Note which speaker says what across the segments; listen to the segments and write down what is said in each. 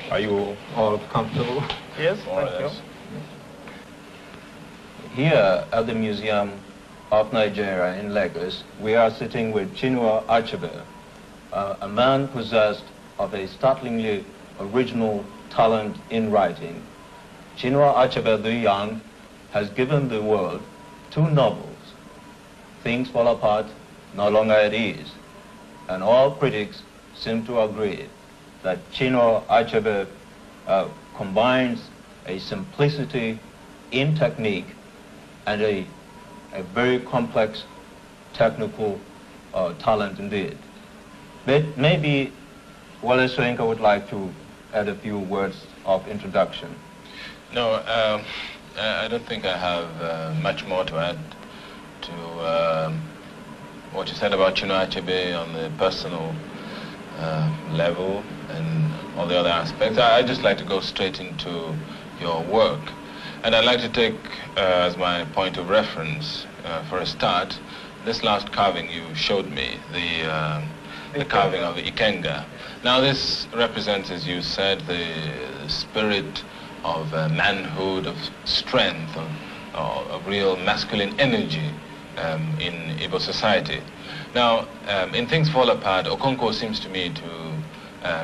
Speaker 1: Are you all comfortable?
Speaker 2: Yes, thank you.
Speaker 1: Here at the Museum of Nigeria in Lagos, we are sitting with Chinua Achebe, a man possessed of a startlingly original talent in writing. Chinua Achebe the Young has given the world 2 novels, Things Fall Apart, No Longer at Ease, and all critics seem to agree that Chinua Achebe combines a simplicity in technique and a very complex technical talent indeed. But maybe Wale Soyinka would like to add a few words of introduction.
Speaker 3: No, I don't think I have much more to add to what you said about Chinua Achebe on the personal level and all the other aspects. I'd just like to go straight into your work. And I'd like to take as my point of reference, for a start, this last carving you showed me, the carving of the Ikenga. Now this represents, as you said, the spirit of manhood, of strength, of real masculine energy in Igbo society. Now, in Things Fall Apart, Okonkwo seems to me to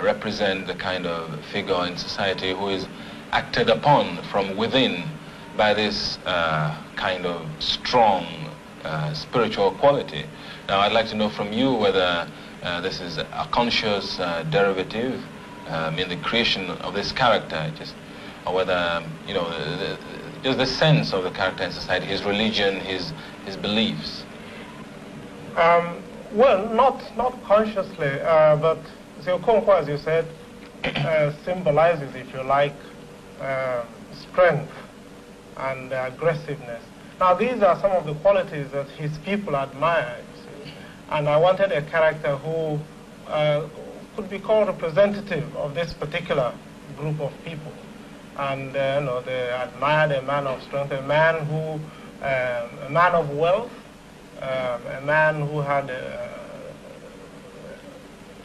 Speaker 3: represent the kind of figure in society who is acted upon from within by this kind of strong spiritual quality. Now, I'd like to know from you whether this is a conscious derivative in the creation of this character, or whether, you know, just the sense of the character in society, his religion, his beliefs.
Speaker 2: Well, not consciously, but Okonkwo, as you said, symbolizes, if you like, strength and aggressiveness. Now, these are some of the qualities that his people admire, you see. And I wanted a character who could be called representative of this particular group of people. And you know, they admired a man of strength, a man who, a man of wealth, a man who had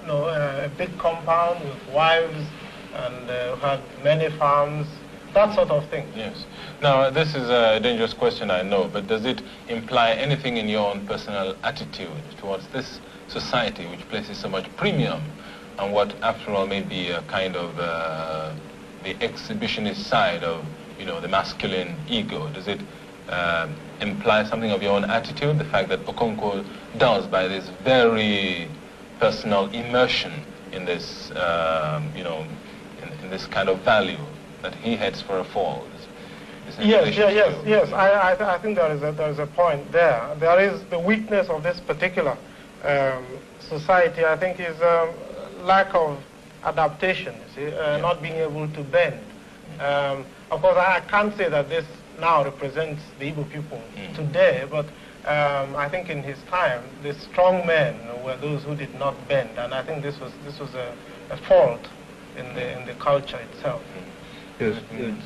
Speaker 2: a big compound with wives and had many farms, that sort of thing.
Speaker 3: Yes. Now, this is a dangerous question, I know, but does it imply anything in your own personal attitude towards this society, which places so much premium on what, after all, may be a kind of the exhibitionist side of, you know, the masculine ego? Does it imply something of your own attitude, the fact that Okonkwo does, by this very personal immersion in this, you know, in this kind of value, that he heads for a fall?
Speaker 2: Yes. I think there is a point there. There is the weakness of this particular society, I think, is lack of adaptation, you see, not being able to bend. Of course, I can't say that this now represents the Igbo people today, but I think in his time, the strong men were those who did not bend, and I think this was a fault in the culture itself.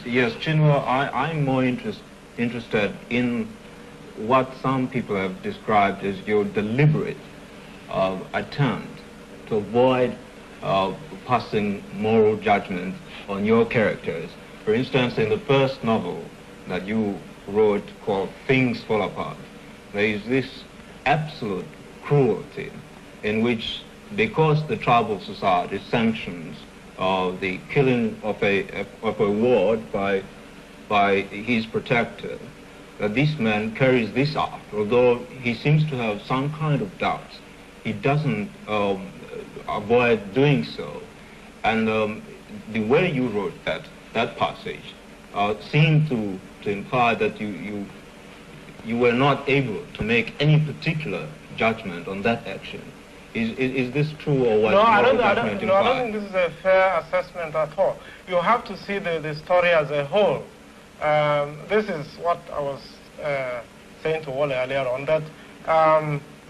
Speaker 1: Yes, Chinua, I'm more interested in what some people have described as your deliberate attempt to avoid passing moral judgment on your characters. For instance, in the first novel that you wrote called Things Fall Apart, there is this absolute cruelty in which, because the tribal society sanctions the killing of a ward by his protector, that this man carries this out. Although he seems to have some kind of doubts, he doesn't avoid doing so. And the way you wrote that passage seemed to imply that you were not able to make any particular judgment on that action. Is this true, or what?
Speaker 2: No, I don't think this is a fair assessment at all. You have to see the story as a whole. This is what I was saying to Wale earlier on, that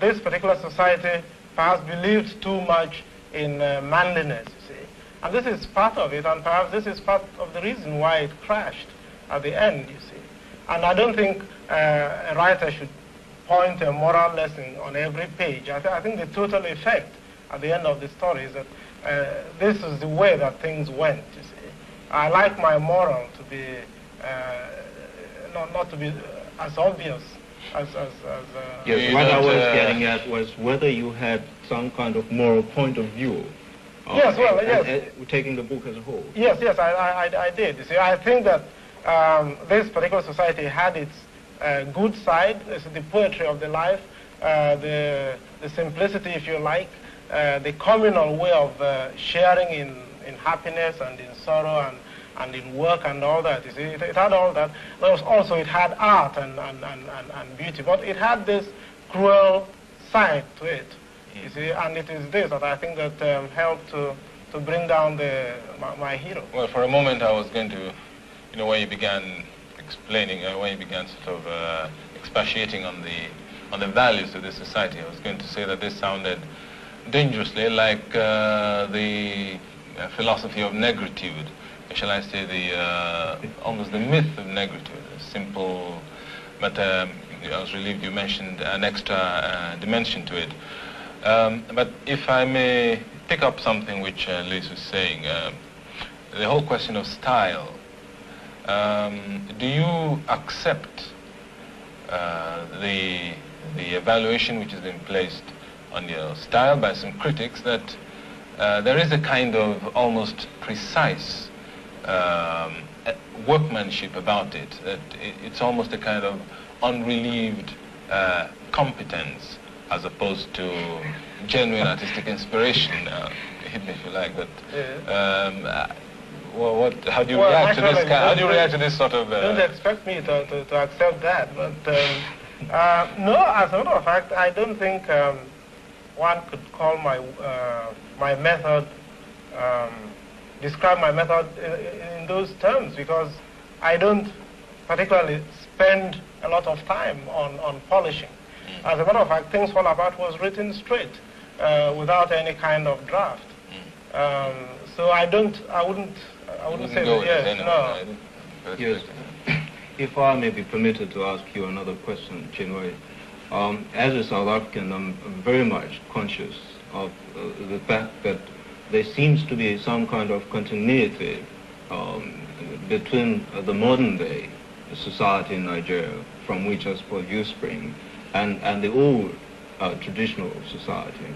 Speaker 2: this particular society perhaps believed too much in manliness, you see. And this is part of it, and perhaps this is part of the reason why it crashed at the end, you see. And I don't think a writer should point a moral lesson on every page. I think the total effect at the end of the story is that this is the way that things went, you see. I like my moral to be, not to be as obvious as
Speaker 1: yes, what I was getting at was whether you had some kind of moral point of view.
Speaker 2: Yes, well, yes.
Speaker 1: Taking the book as a whole.
Speaker 2: Yes, yes, I did. You see, I think that this particular society had its good side, the poetry of the life, the simplicity, if you like, the communal way of sharing in happiness and in sorrow and in work and all that. You see, it had all that. But also it had art and beauty, but it had this cruel side to it. You see, and it is this that I think that helped to bring down my hero.
Speaker 3: Well, for a moment I was going to, when you began explaining, when you began sort of expatiating on the values of this society, I was going to say that this sounded dangerously like the philosophy of negritude. Shall I say almost the myth of negritude, a simple, but I was relieved you mentioned an extra dimension to it. But if I may pick up something which Liz was saying, the whole question of style, do you accept the evaluation which has been placed on your style by some critics that there is a kind of almost precise workmanship about it, that it's almost a kind of unrelieved competence as opposed to genuine artistic inspiration. Hit me if you like, but how do you react to this? How do you react to this sort of?
Speaker 2: Don't expect me to accept that, but no. As a matter of fact, I don't think one could call my method, describe my method in those terms, because I don't particularly spend a lot of time on polishing. As a matter of fact, Things Fall Apart was written straight, without any kind of draft. So I wouldn't say that, yes, no.
Speaker 1: Yes. If I may be permitted to ask you another question, Chinua. As a South African, I'm very much conscious of the fact that there seems to be some kind of continuity between the modern day society in Nigeria, from which I suppose you spring, and the old traditional society.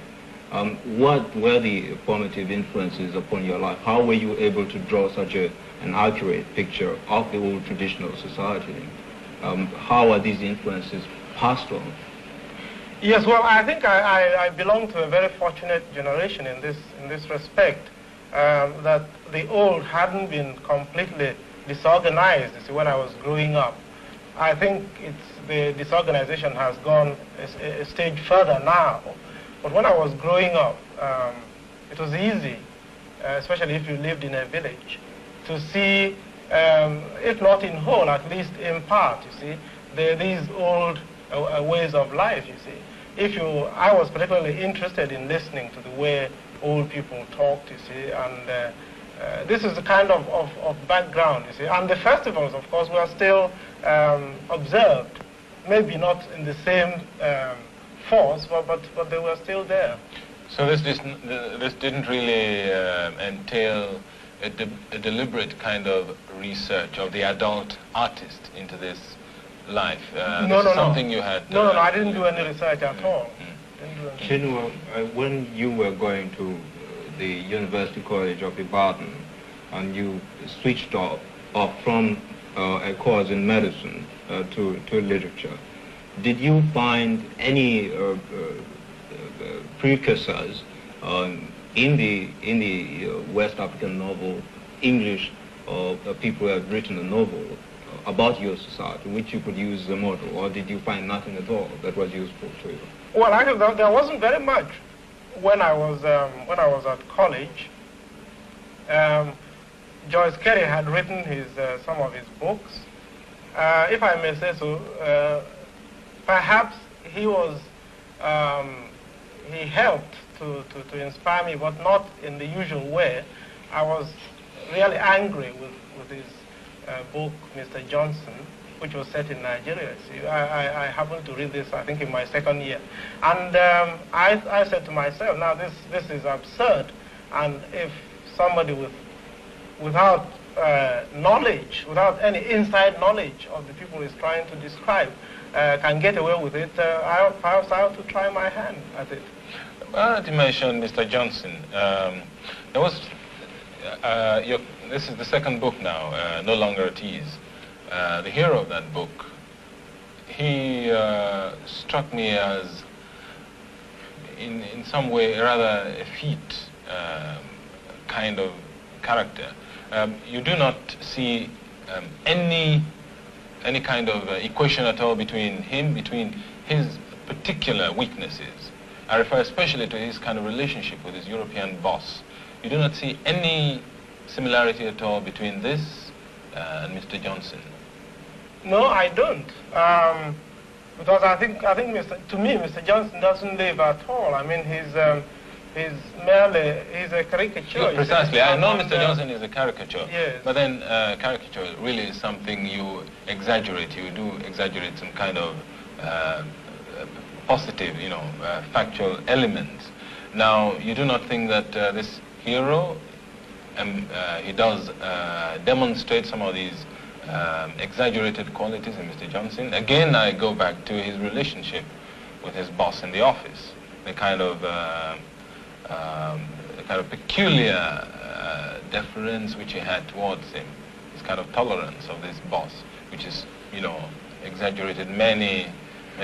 Speaker 1: What were the formative influences upon your life? How were you able to draw such an accurate picture of the old traditional society? How are these influences passed on?
Speaker 2: Yes, well, I think I belong to a very fortunate generation in this respect, that the old hadn't been completely disorganized. You see, when I was growing up, I think the disorganization has gone a stage further now. But when I was growing up, it was easy, especially if you lived in a village, to see, if not in whole, at least in part, you see, these old ways of life, you see. I was particularly interested in listening to the way old people talked, you see, and this is the kind of background, you see. And the festivals, of course, were still observed, maybe not in the same force, but they were still there.
Speaker 3: So this didn't really entail a deliberate kind of research of the adult artist into this life.
Speaker 2: No.
Speaker 3: Something you had.
Speaker 2: No, I didn't do any research at all.
Speaker 1: Chinua, when you were going to the University College of Ibadan and you switched off from a course in medicine to literature, did you find any precursors in the West African novel, English people who have written a novel about your society, which you could use as a model, or did you find nothing at all that was useful to you?
Speaker 2: Well, actually, there wasn't very much when I was at college. Joyce Carey had written some of his books. If I may say so, perhaps he helped to inspire me, but not in the usual way. I was really angry with his book, Mr. Johnson, which was set in Nigeria. See, I happened to read this, I think, in my second year. And I said to myself, now this is absurd. And if somebody without knowledge, without any inside knowledge of the people he's trying to describe, can get away with it, perhaps I have to try my hand at it.
Speaker 3: Well, you mentioned Mr. Johnson. There was, this is the second book now, No Longer at Ease. The hero of that book, he struck me as, in some way, rather effete kind of character. You do not see any kind of equation at all between his particular weaknesses. I refer especially to his kind of relationship with his European boss. You do not see any similarity at all between this and Mr. Johnson.
Speaker 2: No, I don't. Because I think to me, Mr. Johnson doesn't live at all. I mean, he's a caricature.
Speaker 3: Yeah, precisely. I know Mr. Johnson is a caricature.
Speaker 2: Yes.
Speaker 3: But then caricature really is something you exaggerate. You do exaggerate some kind of positive, factual elements. Now, you do not think that this hero, he does demonstrate some of these exaggerated qualities in Mr. Johnson? Again, I go back to his relationship with his boss in the office, the kind of peculiar deference which he had towards him, this kind of tolerance of this boss, which is, exaggerated many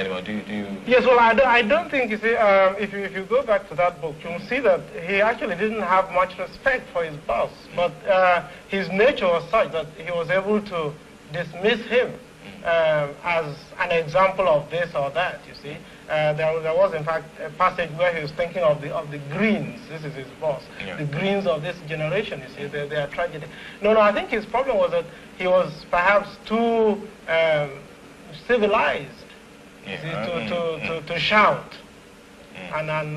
Speaker 3: more. Do you?
Speaker 2: Yes, well, I don't think, you see, if you go back to that book, you'll see that he actually didn't have much respect for his boss, but his nature was such that he was able to dismiss him as an example of this or that, you see. There was, in fact, a passage where he was thinking of the Greens. This is his boss. Yeah. The Greens of this generation, you see, they are tragedy. No, I think his problem was that he was perhaps too civilized, to shout. And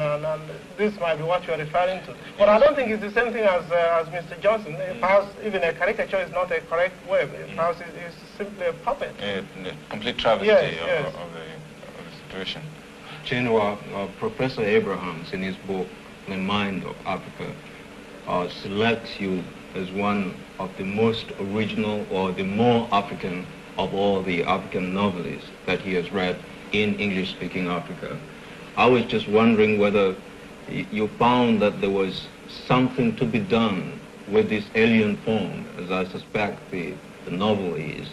Speaker 2: this might be what you are referring to. But I don't think it's the same thing as Mr. Johnson. Perhaps even a caricature is not a correct word. Perhaps it's simply a puppet.
Speaker 3: A complete travesty of the situation.
Speaker 1: Chinua, Professor Abrahams, in his book, The Mind of Africa, selects you as one of the most original or the more African of all the African novelists that he has read in English-speaking Africa. I was just wondering whether you found that there was something to be done with this alien form, as I suspect the novel is,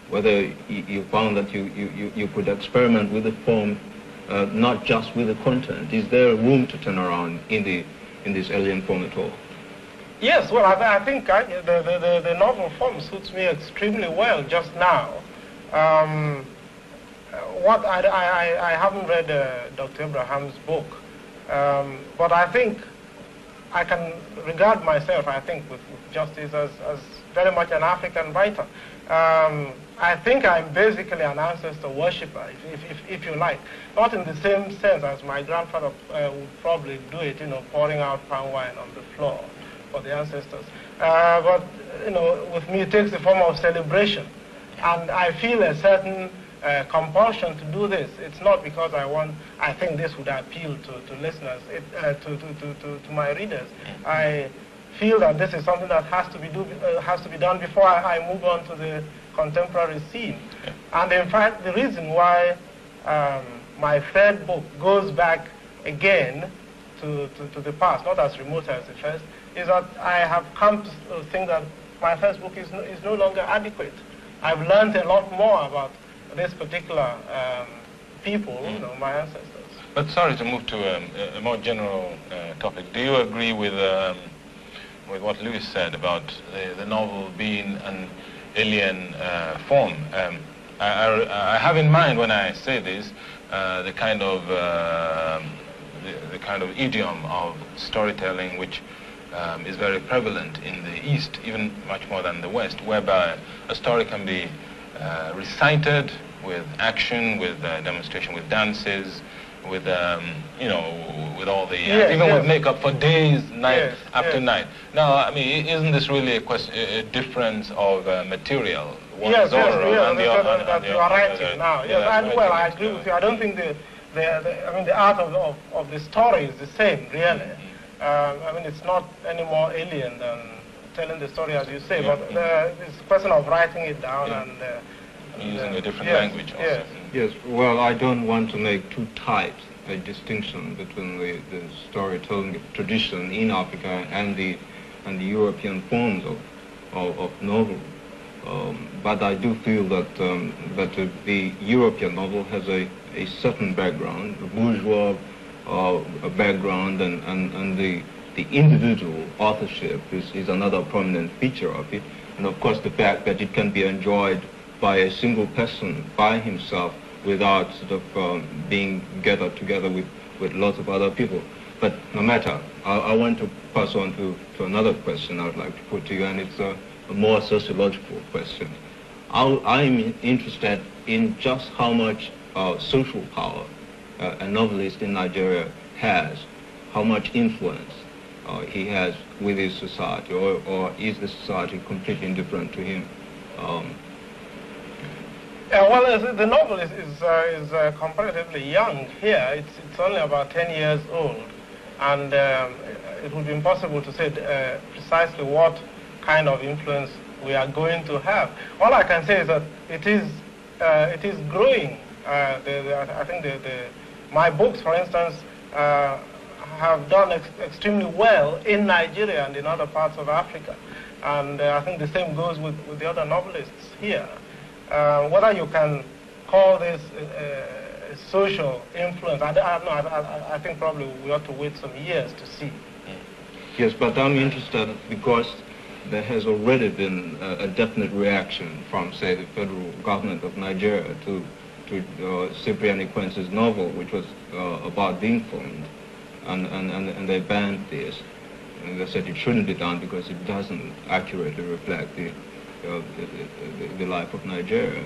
Speaker 1: whether you found that you could experiment with the form, not just with the content. Is there room to turn around in this alien form at all?
Speaker 2: Yes, well, I think the novel form suits me extremely well just now. What I haven't read Dr. Abraham's book, but I think I can regard myself, I think, with justice as very much an African writer. I think I'm basically an ancestor worshipper, if you like. Not in the same sense as my grandfather would probably do it, pouring out palm wine on the floor for the ancestors. But, with me it takes the form of celebration. And I feel a certain compulsion to do this. It's not because I think this would appeal to listeners, to my readers. I feel that this is something that has to be done before I move on to the contemporary scene. And in fact, the reason why my third book goes back again to the past, not as remote as the first, is that I have come to think that my first book is no longer adequate. I've learned a lot more about this particular people, my ancestors.
Speaker 3: But sorry to move to a more general topic. Do you agree with what Lewis said about the novel being an alien form? I have in mind when I say this the kind of idiom of storytelling which is very prevalent in the East, even much more than the West, whereby a story can be recited with action, with demonstration, with dances, with with all the with makeup for days, night after night. Now, I mean, isn't this really a difference of material one
Speaker 2: yes,
Speaker 3: is oral
Speaker 2: yes,
Speaker 3: and the
Speaker 2: that,
Speaker 3: other.
Speaker 2: that you are writing now. Yes, and well, I agree with you. I don't think the art of the story is the same, really. I mean, it's not any more alien than telling the story, as you say, but it's a question of writing it down and
Speaker 3: using a different language also.
Speaker 2: Yes.
Speaker 1: Yes, well, I don't want to make too tight a distinction between the storytelling tradition in Africa and the European forms of novel. But I do feel that the European novel has a certain background, a bourgeois background, and the individual authorship is another prominent feature of it. And of course the fact that it can be enjoyed by a single person by himself without sort of being gathered together with lots of other people. But no matter, I want to pass on to another question I would like to put to you, and it's a more sociological question. I'm interested in just how much social power a novelist in Nigeria has, how much influence he has with his society, or is the society completely indifferent to him?
Speaker 2: Well, the novel is comparatively young here. It's only about 10 years old, and it would be impossible to say precisely what kind of influence we are going to have. All I can say is that it is growing. I think my books, for instance, have done extremely well in Nigeria and in other parts of Africa, and I think the same goes with the other novelists here. Whether you can call this social influence, I think probably we ought to wait some years to see.
Speaker 1: Yes, but I'm interested because there has already been a definite reaction from, say, the federal government of Nigeria to Cyprian Ekwense's novel, which was about being filmed, and they banned this. And they said it shouldn't be done because it doesn't accurately reflect the life of Nigeria.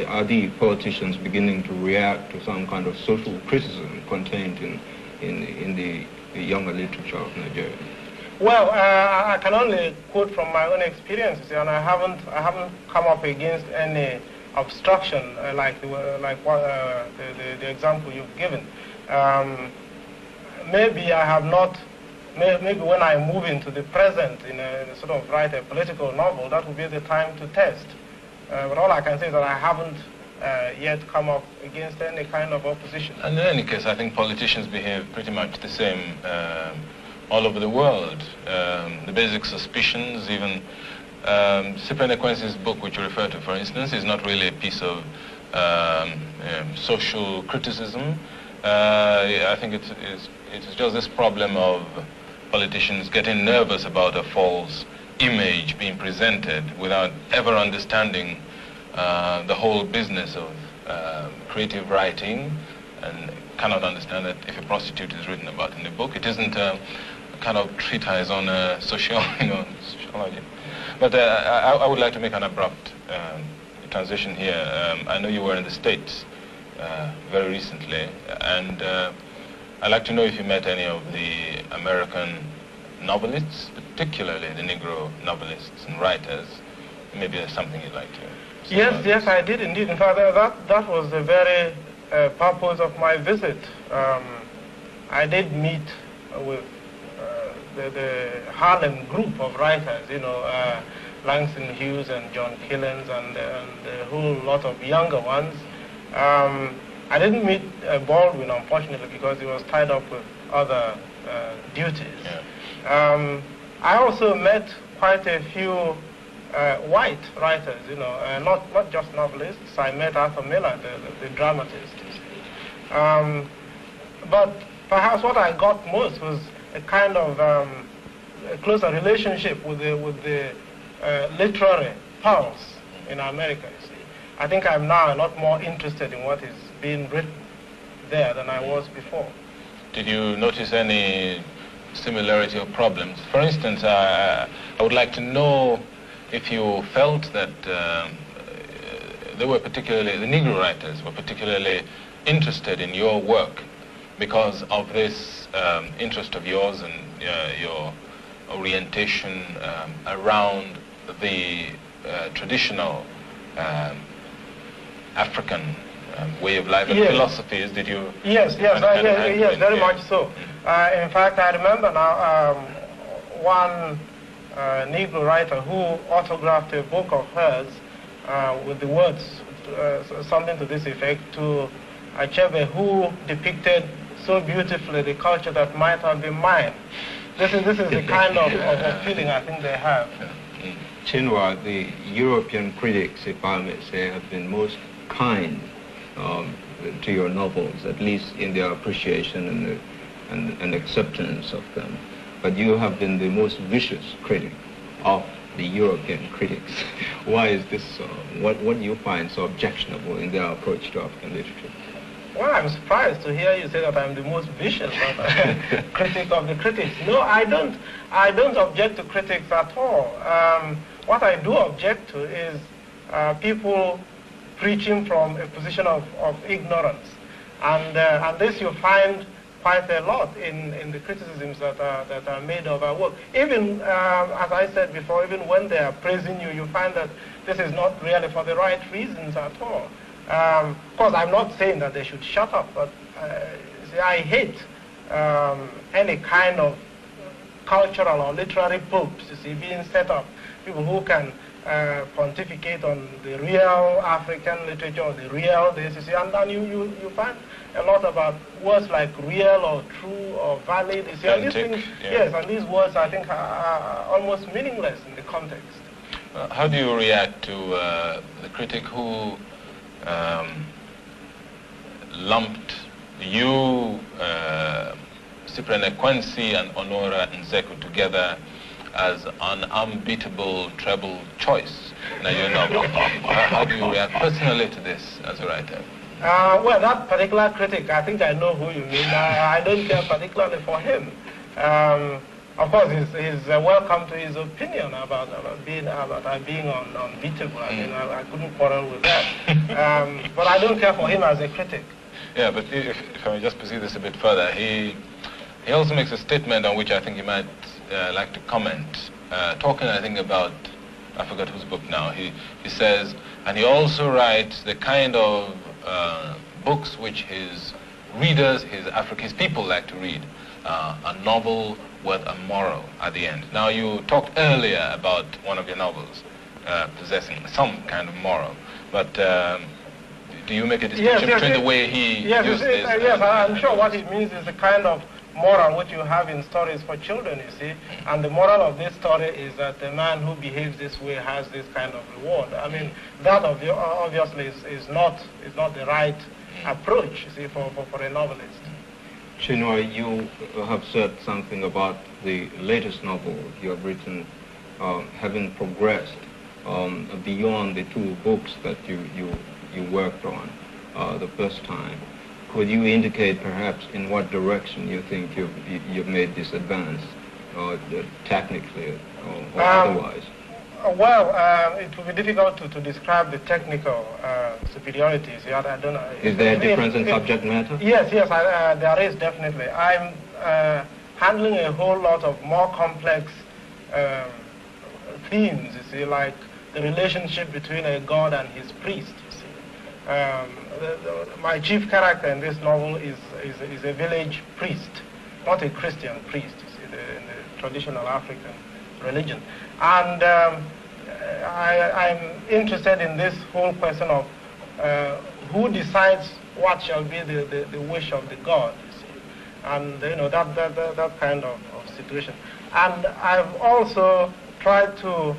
Speaker 1: Are the politicians beginning to react to some kind of social criticism contained in the younger literature of Nigeria?
Speaker 2: Well, I can only quote from my own experiences, and I haven't come up against any obstruction like the example you've given. Maybe I have not. Maybe when I move into the present in a sort of write a political novel, that will be the time to test. But all I can say is that I haven't yet come up against any kind of opposition.
Speaker 3: And in any case, I think politicians behave pretty much the same all over the world. The basic suspicions, even Cyprian Ekwense's book, which you refer to, for instance, is not really a piece of social criticism. I think it's just this problem of politicians getting nervous about a false image being presented without ever understanding the whole business of creative writing, and cannot understand that if a prostitute is written about in the book, it isn't a kind of treatise on sociology. But I would like to make an abrupt transition here. I know you were in the States very recently, and I'd like to know if you met any of the American novelists, particularly the Negro novelists and writers. Maybe there's something you'd like to say.
Speaker 2: Yes, I did indeed. In fact, that was the very purpose of my visit. I did meet with the Harlem group of writers, Langston Hughes and John Killens and a whole lot of younger ones. I didn't meet Baldwin, unfortunately, because he was tied up with other duties. Yeah. I also met quite a few white writers, not just novelists. I met Arthur Miller, the dramatist. But perhaps what I got most was a kind of a closer relationship with the literary pulse in America, you see. I think I'm now a lot more interested in what is being written there than I was before.
Speaker 3: Did you notice any similarity or problems? For instance, I would like to know if you felt that they were particularly, the Negro writers were particularly interested in your work because of this interest of yours and your orientation around the traditional African way of life and
Speaker 2: yes.
Speaker 3: philosophies did you?
Speaker 2: Yes, very much so. In fact, I remember now one Negro writer who autographed a book of hers with the words, something to this effect, to Achebe, who depicted so beautifully the culture that might have been mine. This is the kind of feeling I think they have.
Speaker 1: Chinua, the European critics, if I may say, have been most kind to your novels, at least in their appreciation and acceptance of them. But you have been the most vicious critic of the European critics. Why is this so? What do you find so objectionable in their approach to African literature?
Speaker 2: Well, I'm surprised to hear you say that I'm the most vicious critic of the critics. No, I don't object to critics at all. What I do object to is people preaching from a position of ignorance. And this you find quite a lot in the criticisms that are made of our work. Even, as I said before, even when they are praising you, you find that this is not really for the right reasons at all. Of course, I'm not saying that they should shut up, but see, I hate any kind of cultural or literary popes, you see, being set up. People who can pontificate on the real African literature or the real this, you see, and then you find a lot about words like real or true or valid. You see, and these things, yes, and these words I think are almost meaningless in the context.
Speaker 3: How do you react to the critic who lumped you, Cyprian Ekwensi and Honora Nzeku together as an unbeatable treble choice in your novel? How do you react personally to this as a writer?
Speaker 2: Well, that particular critic, I think I know who you mean. I don't care particularly for him. Of course, he's welcome to his opinion about being unbeatable. I mean, I couldn't quarrel with that. But I don't care for him as a critic.
Speaker 3: Yeah, but if I may just pursue this a bit further, he also makes a statement on which I think you might like to comment. Talking, I think, about, I forgot whose book now, he says, and he also writes the kind of books which his readers, his people like to read. A novel with a moral at the end. Now, you talked earlier about one of your novels possessing some kind of moral, but do you make a distinction between the way he used this?
Speaker 2: Yes, I'm sure what it means is the kind of moral which you have in stories for children, you see, and the moral of this story is that the man who behaves this way has this kind of reward. I mean, that obviously is not the right approach, you see, for a novelist.
Speaker 1: Chinua, you have said something about the latest novel you have written having progressed beyond the two books that you worked on the first time. Could you indicate perhaps in what direction you think you've made this advance, technically or otherwise?
Speaker 2: Well, it would be difficult to describe the technical superiorities. I don't know.
Speaker 1: Is there a difference in subject matter?
Speaker 2: Yes, there is definitely. I'm handling a whole lot of more complex themes, you see, like the relationship between a god and his priest, you see. My chief character in this novel is a village priest, not a Christian priest, you see, in the traditional African religion. And I'm interested in this whole question of who decides what shall be the wish of the god, you see, and that kind of situation. And I've also tried to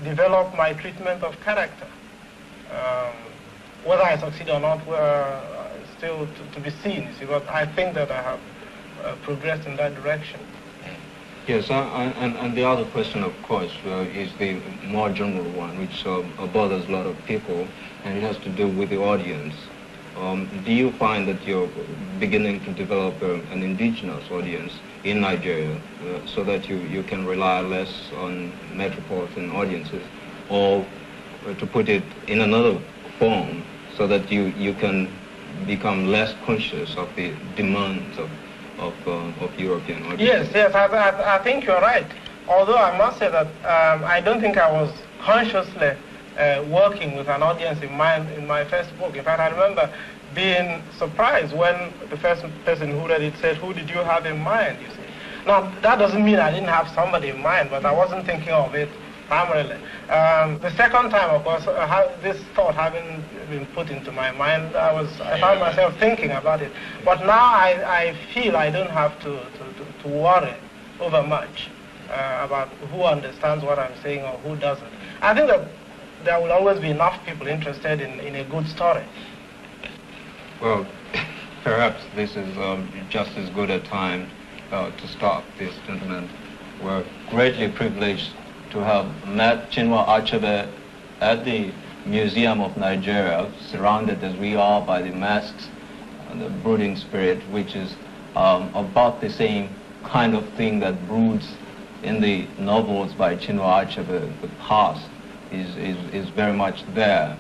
Speaker 2: develop my treatment of character. Whether I succeed or not, still to be seen, you see, but I think that I have progressed in that direction.
Speaker 1: Yes, and the other question, of course, is the more general one, which bothers a lot of people, and it has to do with the audience. Do you find that you're beginning to develop an indigenous audience in Nigeria so that you can rely less on metropolitan audiences, or to put it in another form, so that you can become less conscious of the demands of European audiences?
Speaker 2: Yes, I think you're right. Although I must say that I don't think I was consciously working with an audience in mind in my first book. In fact, I remember being surprised when the first person who read it said, "Who did you have in mind?" You see. Now, that doesn't mean I didn't have somebody in mind, but I wasn't thinking of it primarily. The second time, of course, this thought having been put into my mind, I found myself thinking about it. But now I feel I don't have to worry over much about who understands what I'm saying or who doesn't. I think that there will always be enough people interested in a good story.
Speaker 1: Well, perhaps this is just as good a time to stop this, gentlemen. We're greatly privileged to have met Chinua Achebe at the Museum of Nigeria, surrounded as we are by the masks and the brooding spirit, which is about the same kind of thing that broods in the novels by Chinua Achebe. The past is very much there.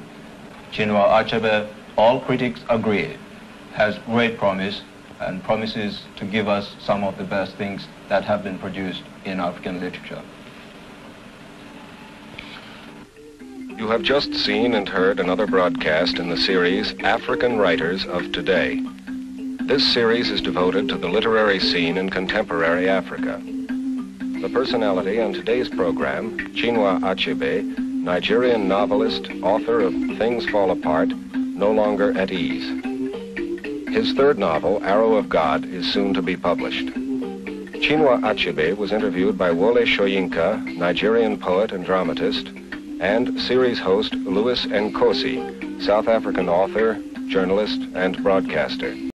Speaker 1: Chinua Achebe, all critics agree, has great promise and promises to give us some of the best things that have been produced in African literature.
Speaker 4: You have just seen and heard another broadcast in the series African Writers of Today. This series is devoted to the literary scene in contemporary Africa. The personality on today's program, Chinua Achebe, Nigerian novelist, author of Things Fall Apart, No Longer at Ease. His third novel, Arrow of God, is soon to be published. Chinua Achebe was interviewed by Wole Soyinka, Nigerian poet and dramatist, and series host Louis Nkosi, South African author, journalist, and broadcaster.